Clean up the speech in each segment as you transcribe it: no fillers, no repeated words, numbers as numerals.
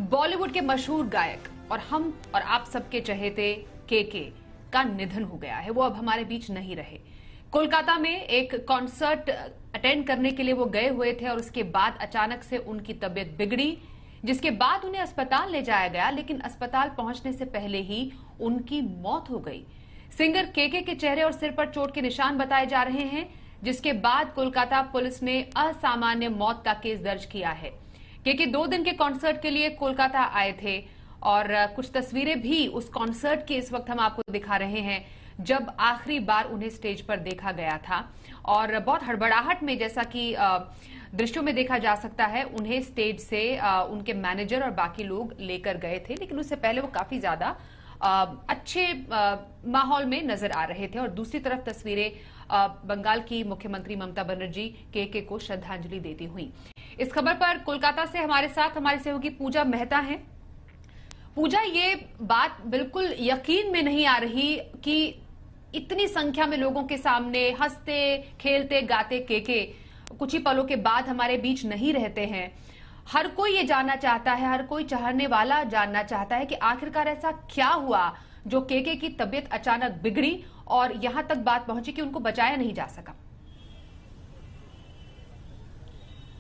बॉलीवुड के मशहूर गायक और हम और आप सबके चहेते केके का निधन हो गया है। वो अब हमारे बीच नहीं रहे। कोलकाता में एक कॉन्सर्ट अटेंड करने के लिए वो गए हुए थे और उसके बाद अचानक से उनकी तबीयत बिगड़ी, जिसके बाद उन्हें अस्पताल ले जाया गया, लेकिन अस्पताल पहुंचने से पहले ही उनकी मौत हो गई। सिंगर केके के चेहरे और सिर पर चोट के निशान बताए जा रहे हैं, जिसके बाद कोलकाता पुलिस ने असामान्य मौत का केस दर्ज किया है। केके 2 दिन के कॉन्सर्ट के लिए कोलकाता आए थे और कुछ तस्वीरें भी उस कॉन्सर्ट की इस वक्त हम आपको दिखा रहे हैं, जब आखिरी बार उन्हें स्टेज पर देखा गया था। और बहुत हड़बड़ाहट में, जैसा कि दृश्यों में देखा जा सकता है, उन्हें स्टेज से उनके मैनेजर और बाकी लोग लेकर गए थे, लेकिन उससे पहले वो काफी ज्यादा अच्छे माहौल में नजर आ रहे थे। और दूसरी तरफ तस्वीरें बंगाल की मुख्यमंत्री ममता बनर्जी केके को श्रद्धांजलि देती हुई। इस खबर पर कोलकाता से हमारे साथ हमारे सहयोगी पूजा मेहता हैं। पूजा, ये बात बिल्कुल यकीन में नहीं आ रही कि इतनी संख्या में लोगों के सामने हंसते खेलते गाते केके कुछ ही पलों के बाद हमारे बीच नहीं रहते हैं। हर कोई ये जानना चाहता है, हर कोई चाहने वाला जानना चाहता है कि आखिरकार ऐसा क्या हुआ जो केके की तबीयत अचानक बिगड़ी और यहां तक बात पहुंची कि उनको बचाया नहीं जा सका।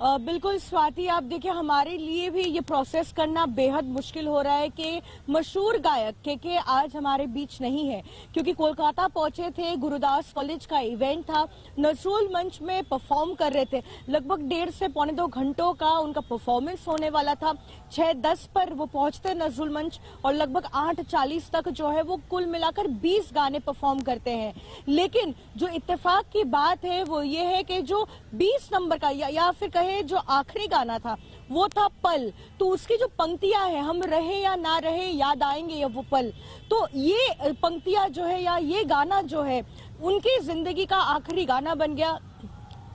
बिल्कुल स्वाति, आप देखिए, हमारे लिए भी ये प्रोसेस करना बेहद मुश्किल हो रहा है कि मशहूर गायक केके आज हमारे बीच नहीं है, क्योंकि कोलकाता पहुंचे थे। गुरुदास कॉलेज का इवेंट था, नजरुल मंच में परफॉर्म कर रहे थे। लगभग 1.5 से पौने 2 घंटों का उनका परफॉर्मेंस होने वाला था। 6:10 पर वो पहुंचते नजरुल मंच और लगभग 8:40 तक जो है वो कुल मिलाकर 20 गाने परफॉर्म करते हैं। लेकिन जो इत्तेफाक की बात है वो ये है कि जो 20 नंबर का या फिर कहे जो आखिरी गाना था वो था पल। तो उसकी जो पंक्तियां हैं, हम रहे या ना रहे याद आएंगे ये वो पल, तो ये पंक्तियां जो है या ये गाना जो है उनकी जिंदगी का आखिरी गाना बन गया।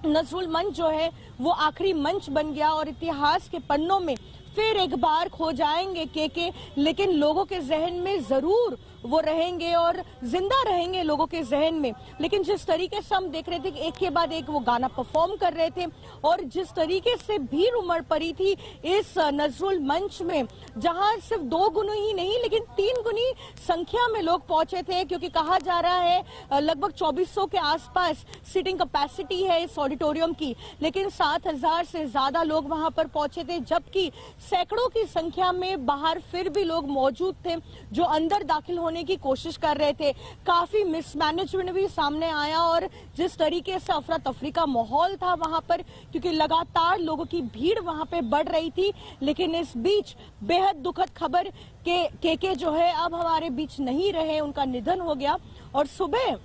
नजरुल मंच जो है वो आखिरी मंच बन गया और इतिहास के पन्नों में फिर एक बार खो जाएंगे केके, लेकिन लोगों के जहन में जरूर वो रहेंगे और जिंदा रहेंगे लोगों के जहन में। लेकिन जिस तरीके से हम देख रहे थे कि एक के बाद एक वो गाना परफॉर्म कर रहे थे और जिस तरीके से भीड़ उमड़ पड़ी थी इस नजरुल मंच में, जहां सिर्फ 2 गुनी ही नहीं लेकिन 3 गुनी संख्या में लोग पहुंचे थे, क्योंकि कहा जा रहा है लगभग 2400 के आसपास सीटिंग कैपेसिटी है इस ऑडिटोरियम की, लेकिन 7000 से ज्यादा लोग वहां पर पहुंचे थे, जबकि सैकड़ों की संख्या में बाहर फिर भी लोग मौजूद थे जो अंदर दाखिल होने की कोशिश कर रहे थे। काफी मिसमैनेजमेंट भी सामने आया और जिस तरीके से अफरा तफरी का माहौल था वहां पर, क्योंकि लगातार लोगों की भीड़ वहां पे बढ़ रही थी। लेकिन इस बीच बेहद दुखद खबर के केके जो है अब हमारे बीच नहीं रहे, उनका निधन हो गया। और सुबह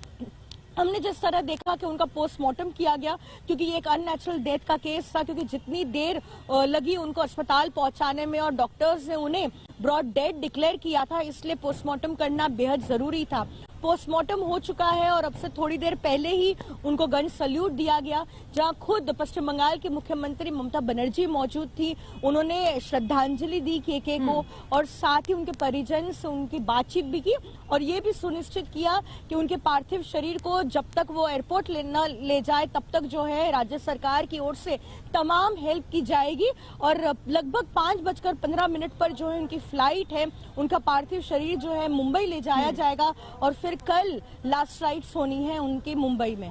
हमने जिस तरह देखा कि उनका पोस्टमार्टम किया गया, क्योंकि ये एक अननेचुरल डेथ का केस था, क्योंकि जितनी देर लगी उनको अस्पताल पहुंचाने में और डॉक्टर्स ने उन्हें ब्रॉड डेड डिक्लेयर किया था, इसलिए पोस्टमार्टम करना बेहद जरूरी था। पोस्टमार्टम हो चुका है और अब से थोड़ी देर पहले ही उनको गन सल्यूट दिया गया, जहां खुद पश्चिम बंगाल की मुख्यमंत्री ममता बनर्जी मौजूद थी। उन्होंने श्रद्धांजलि दी केके को और साथ ही उनके परिजन से उनकी बातचीत भी की और ये भी सुनिश्चित किया कि उनके पार्थिव शरीर को जब तक वो एयरपोर्ट न ले जाए तब तक जो है राज्य सरकार की ओर से तमाम हेल्प की जाएगी। और लगभग 5:15 पर जो है उनकी फ्लाइट है, उनका पार्थिव शरीर जो है मुंबई ले जाया जाएगा और फिर कल लास्ट राइट्स होनी है उनकी मुंबई में।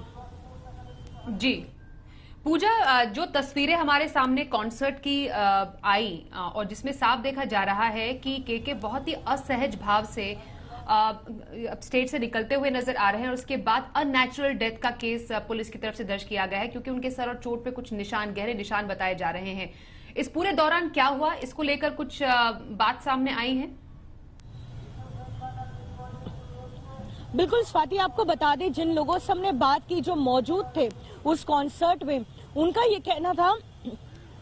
जी पूजा, जो तस्वीरें हमारे सामने कॉन्सर्ट की आई और जिसमें साफ देखा जा रहा है कि केके बहुत ही असहज भाव से स्टेज से निकलते हुए नजर आ रहे हैं और उसके बाद अननेचुरल डेथ का केस पुलिस की तरफ से दर्ज किया गया है, क्योंकि उनके सर और चोट पे कुछ निशान, गहरे निशान बताए जा रहे हैं। इस पूरे दौरान क्या हुआ, इसको लेकर कुछ बात सामने आई है? बिल्कुल स्वाति, आपको बता दें, जिन लोगों से हमने बात की जो मौजूद थे उस कॉन्सर्ट में, उनका ये कहना था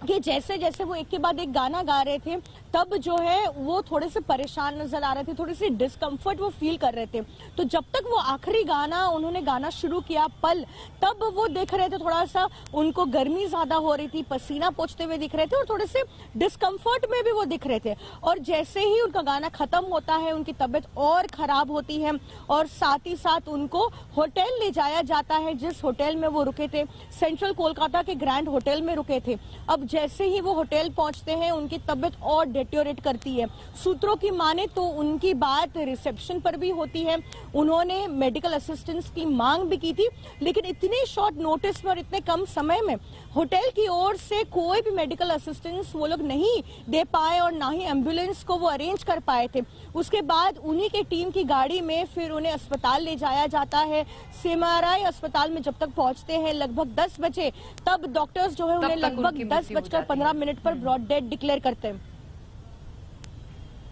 कि जैसे जैसे वो एक के बाद एक गाना गा रहे थे तब जो है वो थोड़े से परेशान नजर आ रहे थे, थोड़ी सी डिस्कम्फर्ट वो फील कर रहे थे। तो जब तक वो आखिरी गाना उन्होंने गाना शुरू किया पल, तब वो देख रहे थे थोड़ा सा उनको गर्मी ज्यादा हो रही थी, पसीना पोंछते हुए दिख रहे थे और थोड़े से डिस्कम्फर्ट में भी वो दिख रहे थे। और जैसे ही उनका गाना खत्म होता है उनकी तबीयत और खराब होती है और साथ ही साथ उनको होटल ले जाया जाता है, जिस होटल में वो रुके थे, सेंट्रल कोलकाता के ग्रैंड होटल में रुके थे। अब जैसे ही वो होटल पहुंचते हैं उनकी तबीयत और डेटोरेट करती है। सूत्रों की माने तो उनकी बात रिसेप्शन पर भी होती है। उन्होंने मेडिकल असिस्टेंस की मांग भी की थी, लेकिन इतने शॉर्ट नोटिस में और इतने कम समय में होटल की ओर से कोई भी मेडिकल असिस्टेंस वो लोग नहीं दे पाए और ना ही एम्बुलेंस को वो अरेंज कर पाए थे। उसके बाद उन्हीं के टीम की गाड़ी में फिर उन्हें अस्पताल ले जाया जाता है। CMRI अस्पताल में जब तक पहुंचते हैं लगभग 10 बजे, तब डॉक्टर्स जो है उन्हें लगभग 10:15 पर ब्रॉड डेड डिक्लेयर करते हैं।